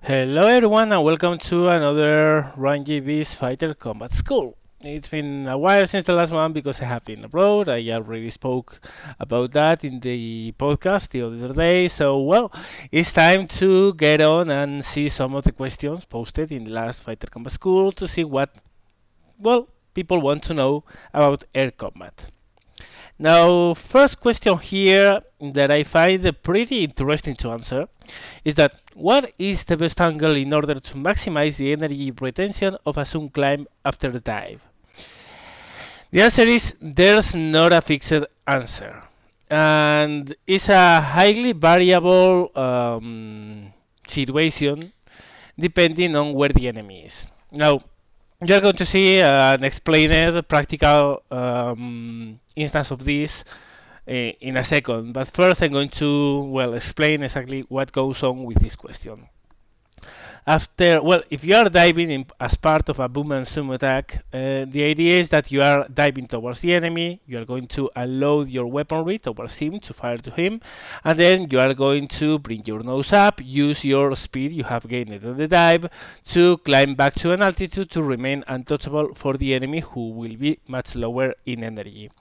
Hello everyone and welcome to another RunGB's Fighter Combat School. It's been a while since the last one because I have been abroad. I already spoke about that in the podcast the other day. So, it's time to get on and see some of the questions posted in the last Fighter Combat School to see what, people want to know about air combat. Now, first question here that I find pretty interesting to answer is that what is the best angle in order to maximize the energy retention of a zoom climb after the dive? The answer is there's not a fixed answer, and it's a highly variable situation depending on where the enemy is. Now, you're going to see an explained practical instance of this in a second, but first I'm going to explain exactly what goes on with this question. If you are diving in as part of a boom and zoom attack, the idea is that you are diving towards the enemy, you are going to unload your weaponry towards him to fire to him, and then you are going to bring your nose up, use your speed you have gained on the dive to climb back to an altitude to remain untouchable for the enemy who will be much lower in energy.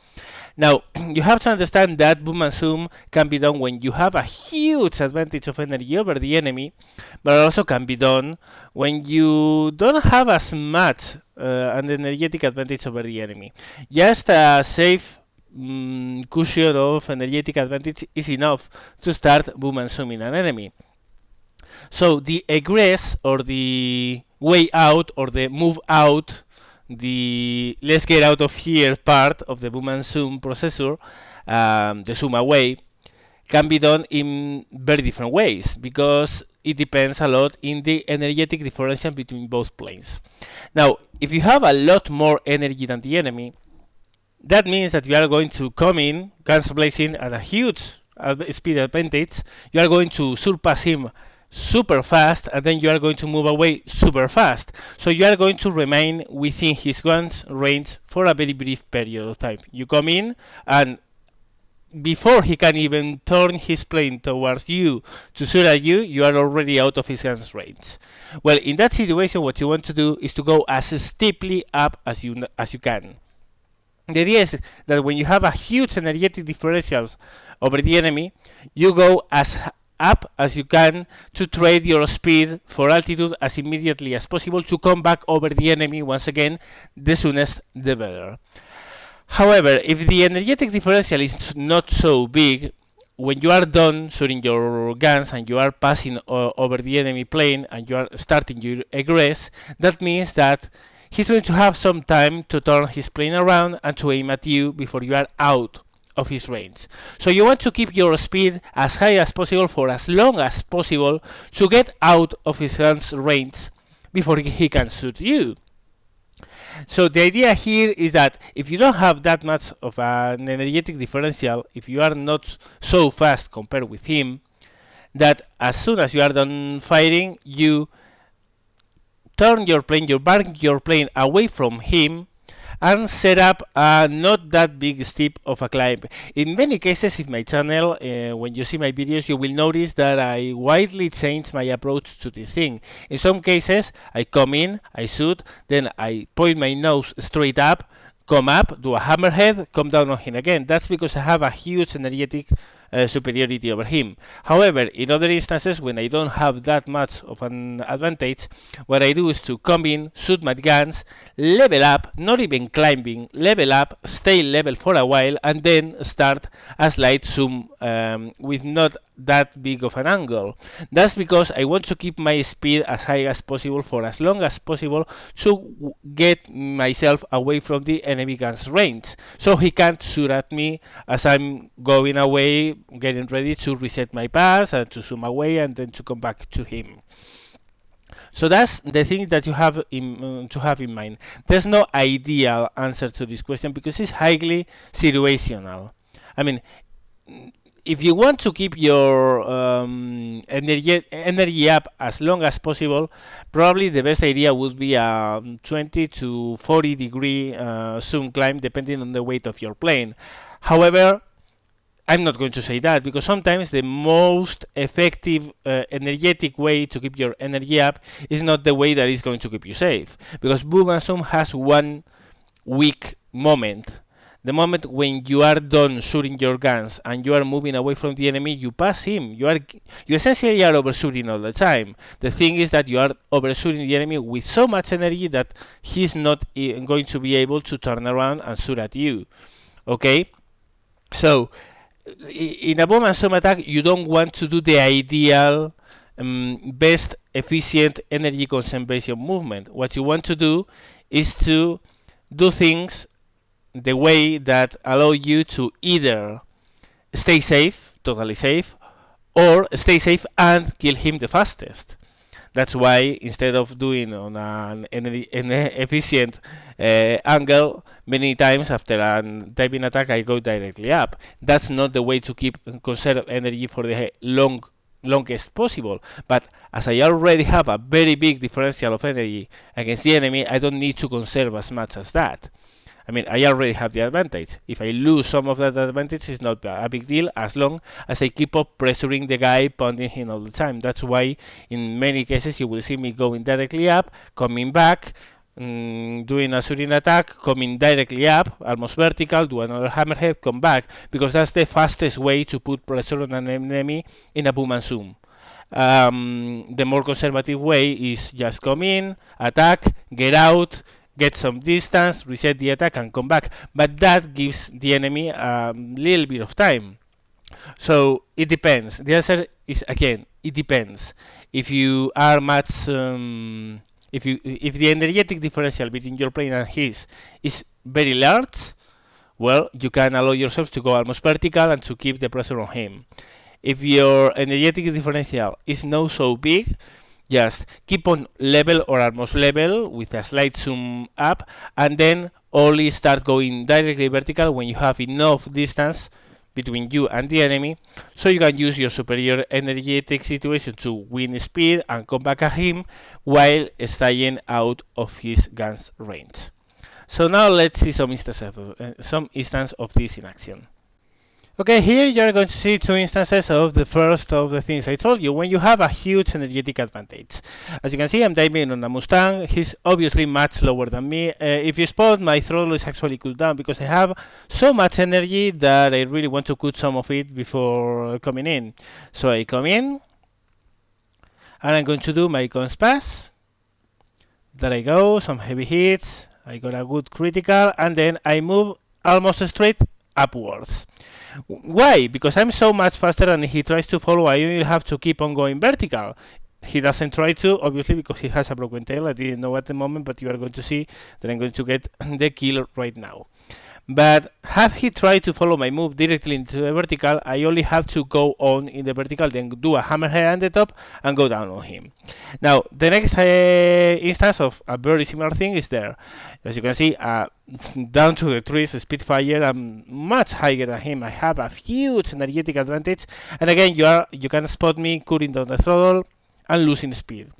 Now, you have to understand that boom and zoom can be done when you have a huge advantage of energy over the enemy, but also can be done when you don't have as much an energetic advantage over the enemy. Just a safe cushion of energetic advantage is enough to start boom and zooming an enemy. So the egress or the way out or the move out, the let's get out of here part of the boom and zoom processor, the zoom away, can be done in very different ways because it depends a lot in the energetic differential between both planes. Now, if you have a lot more energy than the enemy, that means that you are going to come in, guns blazing at a huge speed advantage. You are going to surpass him super fast, and then you are going to move away super fast. So you are going to remain within his guns range for a very brief period of time. You come in, and before he can even turn his plane towards you to shoot at you, you are already out of his guns range. Well, in that situation, what you want to do is to go as steeply up as you can. The idea is that when you have a huge energetic differentials over the enemy, you go as up as you can to trade your speed for altitude as immediately as possible to come back over the enemy once again, the soonest the better. However, if the energetic differential is not so big, when you are done shooting your guns and you are passing over the enemy plane and you are starting your egress, that means that he's going to have some time to turn his plane around and to aim at you before you are out of his range. So you want to keep your speed as high as possible for as long as possible to get out of his gun's range before he can shoot you. So the idea here is that if you don't have that much of an energetic differential, if you are not so fast compared with him, that as soon as you are done firing, you turn your plane, you bank your plane away from him and set up a not that big steep of a climb. In many cases in my channel, when you see my videos, you will notice that I widely change my approach to this thing. In some cases, I come in, I shoot, then I point my nose straight up, come up, do a hammerhead, come down on him again. That's because I have a huge energetic superiority over him. However, in other instances, when I don't have that much of an advantage, what I do is to come in, shoot my guns, level up, not even climbing, level up, stay level for a while, and then start a slight zoom with not that big of an angle. That's because I want to keep my speed as high as possible for as long as possible to get myself away from the enemy gun's range, so he can't shoot at me as I'm going away, getting ready to reset my pass and to zoom away and then to come back to him. So that's the thing that you have to have in mind. There's no ideal answer to this question because it's highly situational. I mean, if you want to keep your energy up as long as possible, probably the best idea would be a 20 to 40 degree zoom climb depending on the weight of your plane. However, I'm not going to say that, because sometimes the most effective energetic way to keep your energy up is not the way that is going to keep you safe. Because boom and zoom has one weak moment. The moment when you are done shooting your guns and you are moving away from the enemy, you pass him. You essentially are overshooting all the time. The thing is that you are overshooting the enemy with so much energy that he's not going to be able to turn around and shoot at you. Okay? So in a bomb and zoom attack, you don't want to do the ideal, best efficient energy conservation movement. What you want to do is to do things the way that allow you to either stay safe, totally safe, or stay safe and kill him the fastest. That's why instead of doing on an efficient angle, many times after a diving attack I go directly up. That's not the way to keep conserve energy for the longest possible. But as I already have a very big differential of energy against the enemy, I don't need to conserve as much as that. I mean, I already have the advantage. If I lose some of that advantage, it's not a big deal as long as I keep up pressuring the guy, pounding him all the time. That's why in many cases you will see me going directly up, coming back, doing a shooting attack, coming directly up, almost vertical, do another hammerhead, come back, because that's the fastest way to put pressure on an enemy in a boom and zoom. The more conservative way is just come in, attack, get out, get some distance, reset the attack, and come back. But that gives the enemy a little bit of time. So it depends. The answer is again, it depends. If you are much, if the energetic differential between your plane and his is very large, well, you can allow yourself to go almost vertical and to keep the pressure on him. If your energetic differential is not so big, just keep on level or almost level with a slight zoom up, and then only start going directly vertical when you have enough distance between you and the enemy, so you can use your superior energetic situation to win speed and come back at him while staying out of his gun's range. So now let's see some instance of this in action. Okay, here you are going to see two instances of the first of the things I told you, when you have a huge energetic advantage. As you can see, I'm diving on a Mustang. He's obviously much lower than me. If you spot, my throttle is actually cooled down because I have so much energy that I really want to cut some of it before coming in. So I come in, and I'm going to do my cons pass. There I go, some heavy hits. I got a good critical, and then I move almost straight upwards. Why? Because I'm so much faster, and he tries to follow, I only have to keep on going vertical. He doesn't try to, obviously, because he has a broken tail. I didn't know at the moment, but you are going to see that I'm going to get the kill right now. But have he tried to follow my move directly into the vertical, I only have to go on in the vertical, then do a hammerhead on the top and go down on him. Now, the next instance of a very similar thing is there. As you can see, down to the trees, Spitfire, I'm much higher than him. I have a huge energetic advantage. And again, you can spot me cutting down the throttle and losing speed,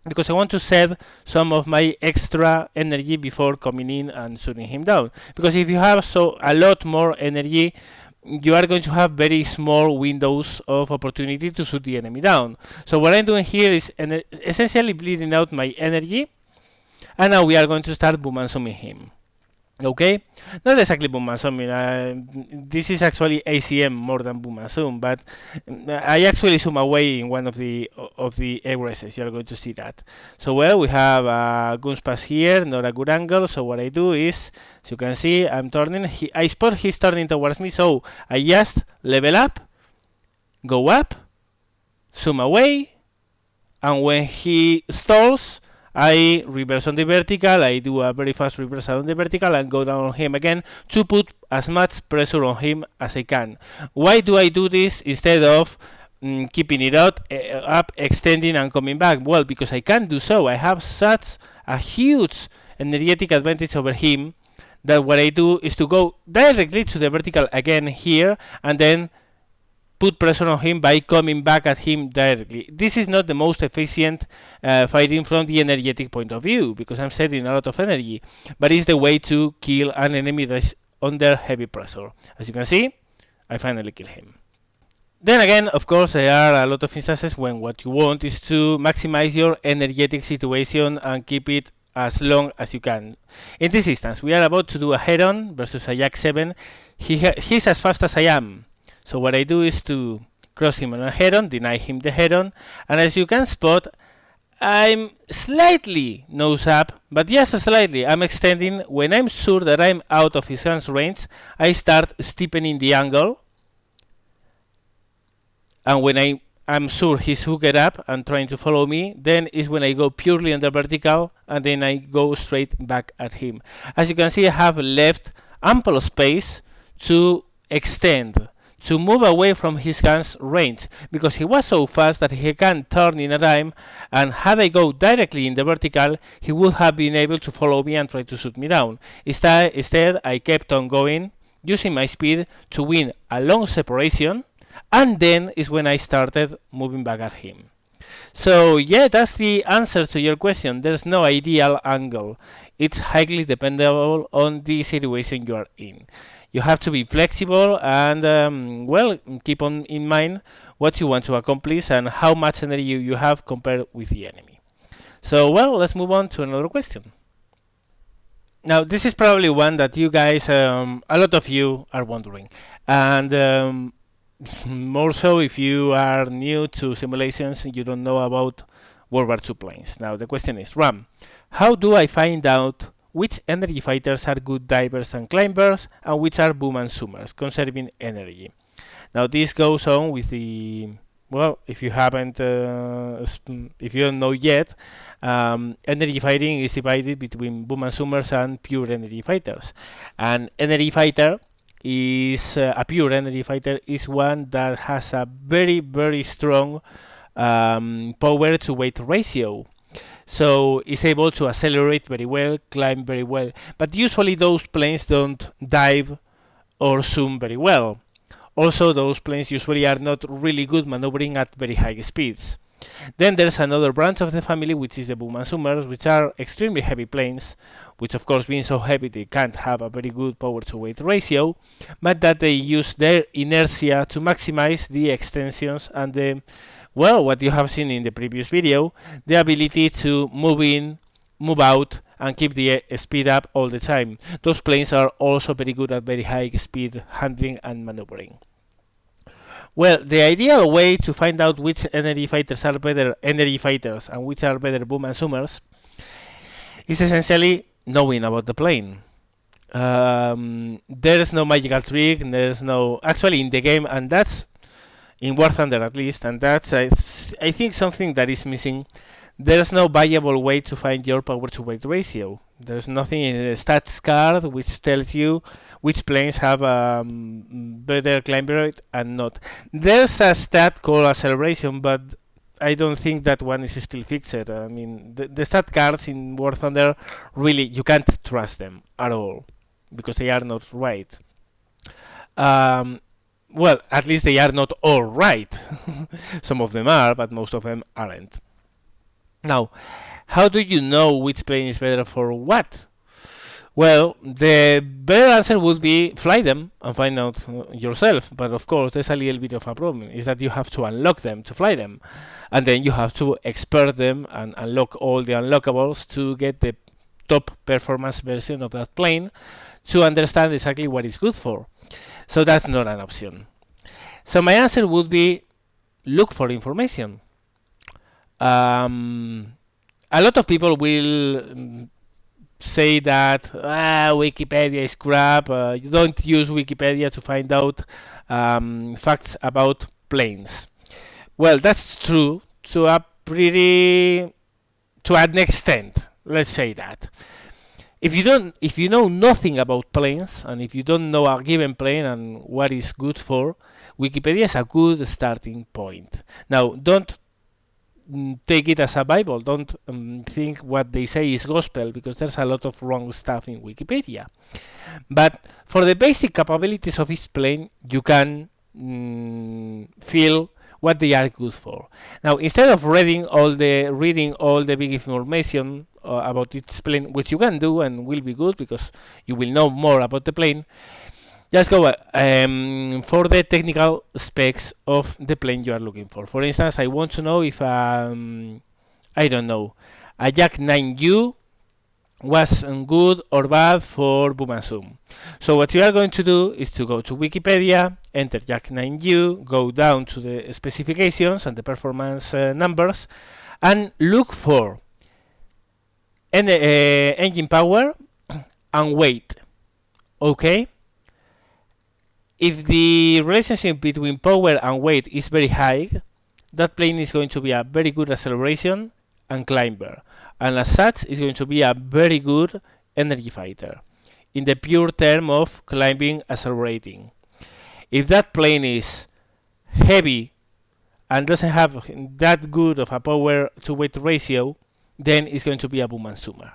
because I want to save some of my extra energy before coming in and shooting him down. Because if you have a lot more energy, you are going to have very small windows of opportunity to shoot the enemy down. So what I'm doing here is essentially bleeding out my energy, and now we are going to start boom and zooming him. Okay, not exactly boom and zoom. This is actually ACM more than boom and zoom, but I actually zoom away in one of the egresses. You are going to see that. So well, we have a guns pass here, not a good angle. So what I do is, as you can see, I'm turning. I spot he's turning towards me, so I just level up, go up, zoom away, and when he stalls, I reverse on the vertical, I do a very fast reversal on the vertical and go down on him again to put as much pressure on him as I can. Why do I do this instead of keeping it up, extending and coming back? Well, because I can do so. I have such a huge energetic advantage over him that what I do is to go directly to the vertical again here and then put pressure on him by coming back at him directly. This is not the most efficient fighting from the energetic point of view, because I'm saving a lot of energy, but it's the way to kill an enemy that's under heavy pressure. As you can see, I finally kill him. Then again, of course, there are a lot of instances when what you want is to maximize your energetic situation and keep it as long as you can. In this instance, we are about to do a head-on versus a Jack 7. He's as fast as I am. So what I do is to cross him on a head-on, deny him the head-on, and as you can spot, I'm slightly nose up, but just slightly. I'm extending. When I'm sure that I'm out of his hand's range, I start steepening the angle, and when I'm sure he's hooked up and trying to follow me, then is when I go purely on the vertical, and then I go straight back at him. As you can see, I have left ample space to extend, to move away from his gun's range, because he was so fast that he can turn in a dime, and had I go directly in the vertical, he would have been able to follow me and try to shoot me down. Instead, I kept on going, using my speed to win a long separation, and then is when I started moving back at him. So yeah, that's the answer to your question. There's no ideal angle. It's highly dependable on the situation you are in. You have to be flexible and well, keep on in mind what you want to accomplish and how much energy you have compared with the enemy. So well, let's move on to another question. Now, this is probably one that you guys, a lot of you are wondering, and more so if you are new to simulations and you don't know about World War II planes. Now, the question is, Ram, how do I find out which energy fighters are good divers and climbers and which are boom and zoomers, conserving energy? Now, this goes on with the, well, if you haven't, if you don't know yet, energy fighting is divided between boom and zoomers and pure energy fighters. An energy fighter is a pure energy fighter is one that has a very strong power to weight ratio. So it's able to accelerate very well, climb very well. But usually those planes don't dive or zoom very well. Also, those planes usually are not really good maneuvering at very high speeds. Then there's another branch of the family, which is the boom and zoomers, which are extremely heavy planes, which of course being so heavy they can't have a very good power to weight ratio, but that they use their inertia to maximize the extensions and the, well, what you have seen in the previous video, the ability to move in, move out, and keep the speed up all the time. Those planes are also very good at very high speed handling and maneuvering. Well, the ideal way to find out which energy fighters are better energy fighters and which are better boom and zoomers is essentially knowing about the plane. There is no magical trick, there is no, actually in the game, and that's in War Thunder at least, and that's I think something that is missing. There's no viable way to find your power to weight ratio. There's nothing in the stats card which tells you which planes have better climbrate and not. There's a stat called acceleration, but I don't think that one is still fixed. I mean, the stat cards in War Thunder, really, you can't trust them at all because they are not right. Well, at least they are not all right. Some of them are, but most of them aren't. Now, how do you know which plane is better for what? Well, the better answer would be fly them and find out yourself. But of course, there's a little bit of a problem, is that you have to unlock them to fly them. And then you have to expert them and unlock all the unlockables to get the top performance version of that plane to understand exactly what it's good for. So that's not an option. So my answer would be look for information. A lot of people will say that Wikipedia is crap. You don't use Wikipedia to find out facts about planes. Well, that's true to an extent. Let's say that. If you know nothing about planes, and if you don't know a given plane and what it's good for, Wikipedia is a good starting point. Now, don't take it as a Bible. Don't think what they say is gospel, because there's a lot of wrong stuff in Wikipedia. But for the basic capabilities of each plane, you can feel what they are good for. Now, instead of reading all the big information about each plane, which you can do and will be good because you will know more about the plane, Just go for the technical specs of the plane you are looking for. For instance, I want to know if I don't know, a Jack 9U was good or bad for boom and zoom. So what you are going to do is to go to Wikipedia, enter Jack 9U, go down to the specifications and the performance numbers, and look for engine power and weight. Okay? If the relationship between power and weight is very high, that plane is going to be a very good acceleration and climber, and as such is going to be a very good energy fighter in the pure term of climbing accelerating. If that plane is heavy and doesn't have that good of a power to weight ratio, then it's going to be a boom and zoomer.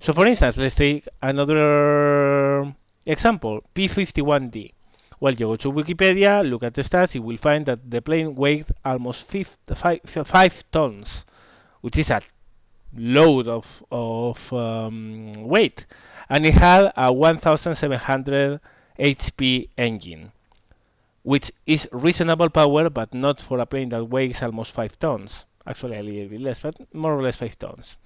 So for instance, let's take another example, P51D. Well, you go to Wikipedia, look at the stats, you will find that the plane weighed almost 5 tons, which is a load of weight. And it had a 1700 HP engine, which is reasonable power, but not for a plane that weighs almost 5 tons. Actually, a little bit less, but more or less 5 tons.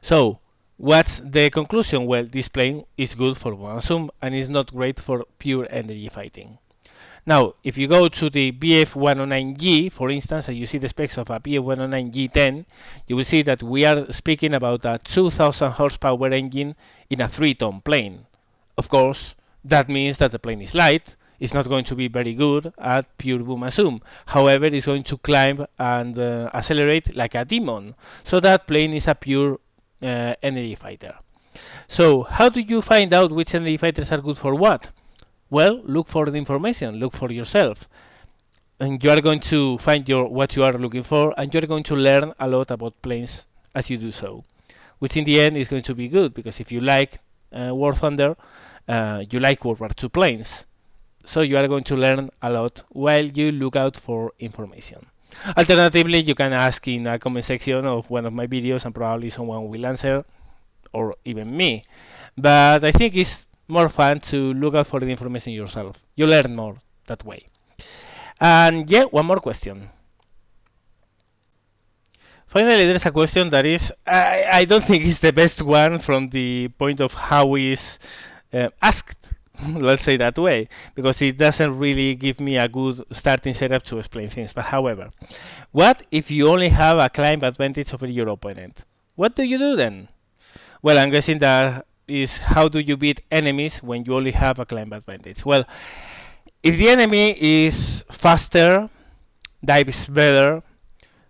So, what's the conclusion? Well, this plane is good for one zoom and is not great for pure energy fighting. Now, if you go to the BF109G, for instance, and you see the specs of a BF109G10, you will see that we are speaking about a 2000 horsepower engine in a 3-ton plane. Of course, that means that the plane is light. It's not going to be very good at pure boom and zoom. However, it's going to climb and accelerate like a demon. So that plane is a pure energy fighter. So how do you find out which energy fighters are good for what? Well, look for the information, look for yourself. And you are going to find what you are looking for, and you are going to learn a lot about planes as you do so. Which in the end is going to be good, because if you like War Thunder, you like World War II planes. So you are going to learn a lot while you look out for information. Alternatively, you can ask in a comment section of one of my videos and probably someone will answer, or even me. But I think it's more fun to look out for the information yourself. You learn more that way. And yeah, one more question. Finally, there's a question that is, I don't think it's the best one from the point of how it's asked, let's say that way, because it doesn't really give me a good starting setup to explain things. But however, what if you only have a climb advantage over your opponent? What do you do then? Well, I'm guessing that is how do you beat enemies when you only have a climb advantage? Well, if the enemy is faster, dives better,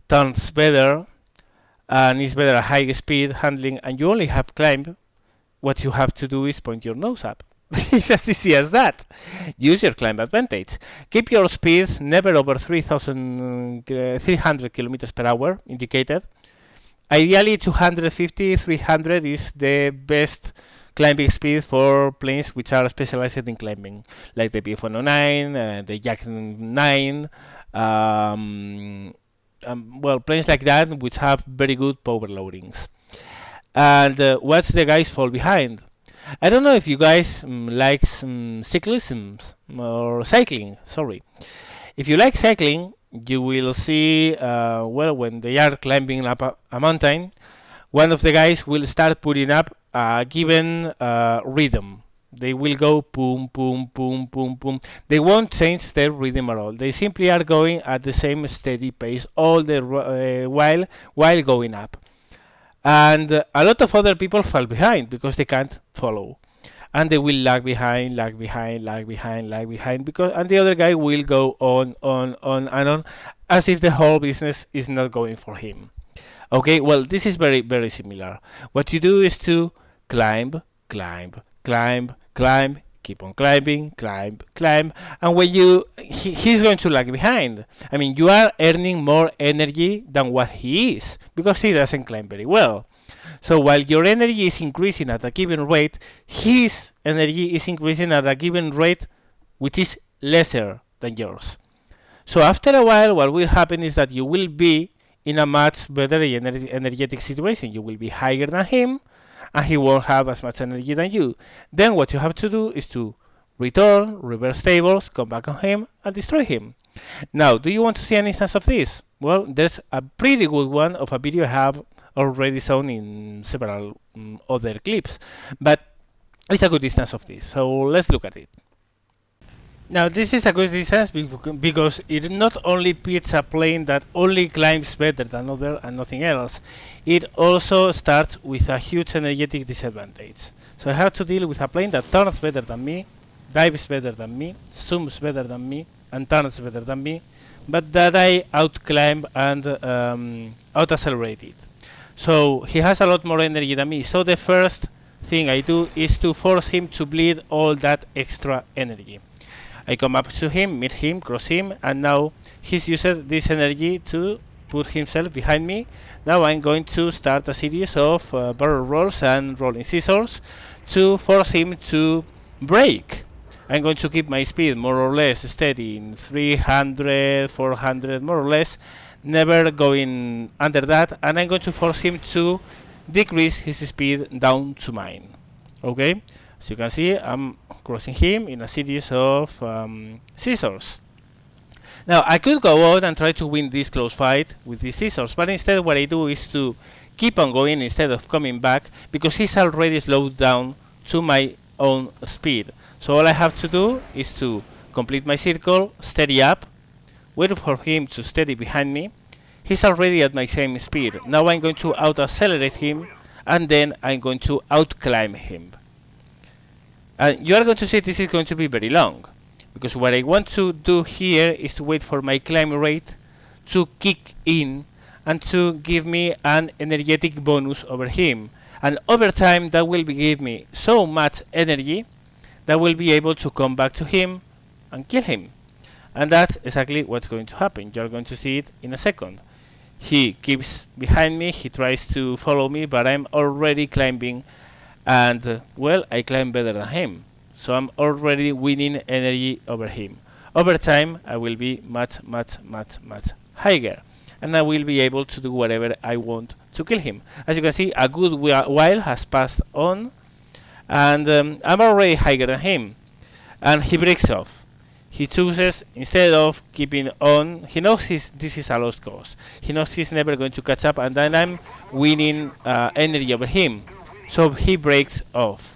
turns better, and is better at high speed handling, and you only have climb, what you have to do is point your nose up. It's as easy as that. Use your climb advantage. Keep your speed never over 300 kilometers per hour indicated. Ideally, 250, 300 is the best climbing speed for planes which are specialized in climbing, like the BF109, the Jack 9, well, planes like that which have very good power loadings. And what's the guys fall behind? I don't know if you guys like cyclism or cycling. Sorry. If you like cycling, you will see, well, when they are climbing up a mountain, one of the guys will start putting up a given rhythm. They will go boom, boom, boom, boom, boom. They won't change their rhythm at all. They simply are going at the same steady pace all the while going up. And a lot of other people fall behind because they can't follow. And they will lag behind, lag behind, lag behind, lag behind, because and the other guy will go on, and on, as if the whole business is not going for him. Okay, well, this is very, very similar. What you do is to climb, climb, climb, climb, keep on climbing, climb, climb, and when he's going to lag behind. I mean, you are earning more energy than what he is, because he doesn't climb very well. So while your energy is increasing at a given rate, his energy is increasing at a given rate which is lesser than yours. So after a while, what will happen is that you will be in a much better energetic situation. You will be higher than him, and he won't have as much energy than you. Then what you have to do is to return, reverse tables, come back on him, and destroy him. Now, do you want to see an instance of this? Well, there's a pretty good one of a video I have already shown in several other clips, but it's a good instance of this. So let's look at it. Now this is a good instance because it not only pits a plane that only climbs better than other and nothing else, it also starts with a huge energetic disadvantage. So I have to deal with a plane that turns better than me, dives better than me, zooms better than me, and turns better than me, but that I outclimb and out-accelerate it. So he has a lot more energy than me, so the first thing I do is to force him to bleed all that extra energy. I come up to him, meet him, cross him, and now he's used this energy to put himself behind me. Now I'm going to start a series of barrel rolls and rolling scissors to force him to break. I'm going to keep my speed more or less steady in 300, 400 more or less, never going under that, and I'm going to force him to decrease his speed down to mine. Okay? As you can see, I'm crossing him in a series of scissors. Now, I could go out and try to win this close fight with these scissors, but instead what I do is to keep on going instead of coming back, because he's already slowed down to my own speed. So all I have to do is to complete my circle, steady up, wait for him to steady behind me. He's already at my same speed. Now I'm going to out-accelerate him, and then I'm going to out-climb him. And you are going to see this is going to be very long, because what I want to do here is to wait for my climb rate to kick in and to give me an energetic bonus over him. And over time that will give me so much energy that will be able to come back to him and kill him. And that's exactly what's going to happen. You're going to see it in a second. He keeps behind me, he tries to follow me, but I'm already climbing, and well, I climb better than him, so I'm already winning energy over him. Over time I will be much higher, and I will be able to do whatever I want to kill him. As you can see, a good while has passed on, and I'm already higher than him, and he breaks off. He chooses, instead of keeping on, he knows this is a lost cause. He knows he's never going to catch up, and then I'm winning energy over him. So he breaks off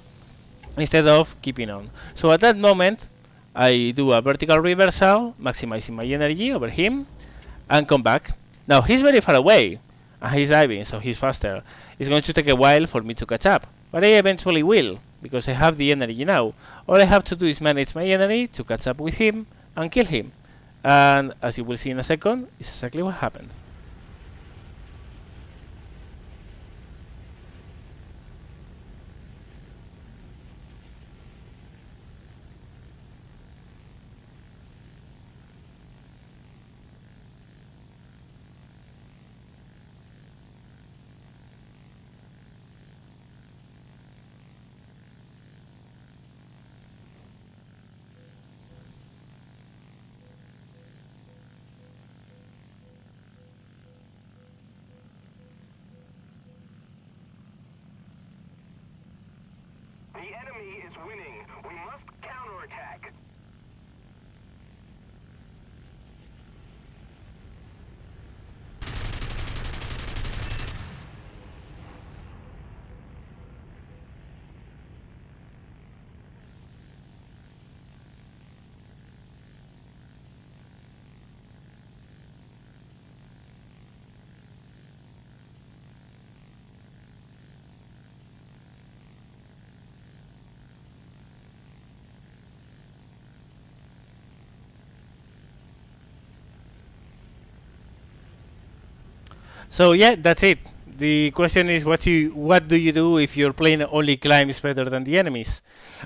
instead of keeping on. So at that moment I do a vertical reversal, maximizing my energy over him, and come back. Now he's very far away and he's diving, so he's faster. It's going to take a while for me to catch up, but I eventually will, because I have the energy now. All I have to do is manage my energy to catch up with him and kill him, and as you will see in a second, it's exactly what happened. The enemy is winning. We must counterattack. So yeah, that's it. The question is what do you do if your plane only climbs better than the enemies?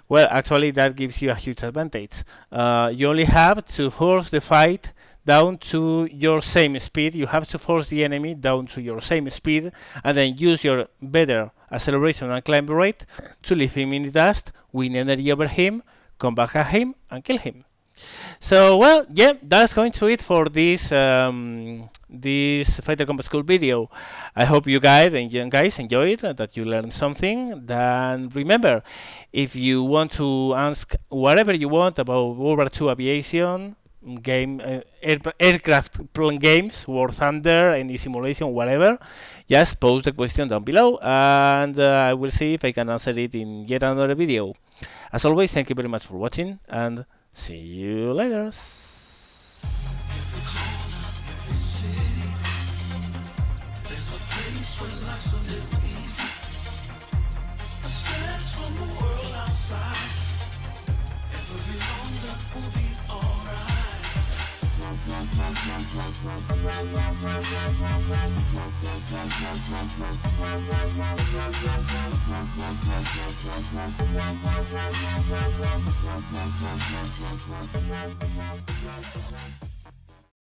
Well, actually that gives you a huge advantage. You only have to force the fight down to your same speed. You have to force the enemy down to your same speed, and then use your better acceleration and climb rate to leave him in the dust, win energy over him, come back at him, and kill him. So well, yeah, that's going to it for this Fighter Combat School video. I hope you guys enjoyed, that you learned something. Then remember, if you want to ask whatever you want about World War II aviation, aircraft games, War Thunder, any simulation, whatever, just post the question down below, and I will see if I can answer it in yet another video. As always, thank you very much for watching, and see you later.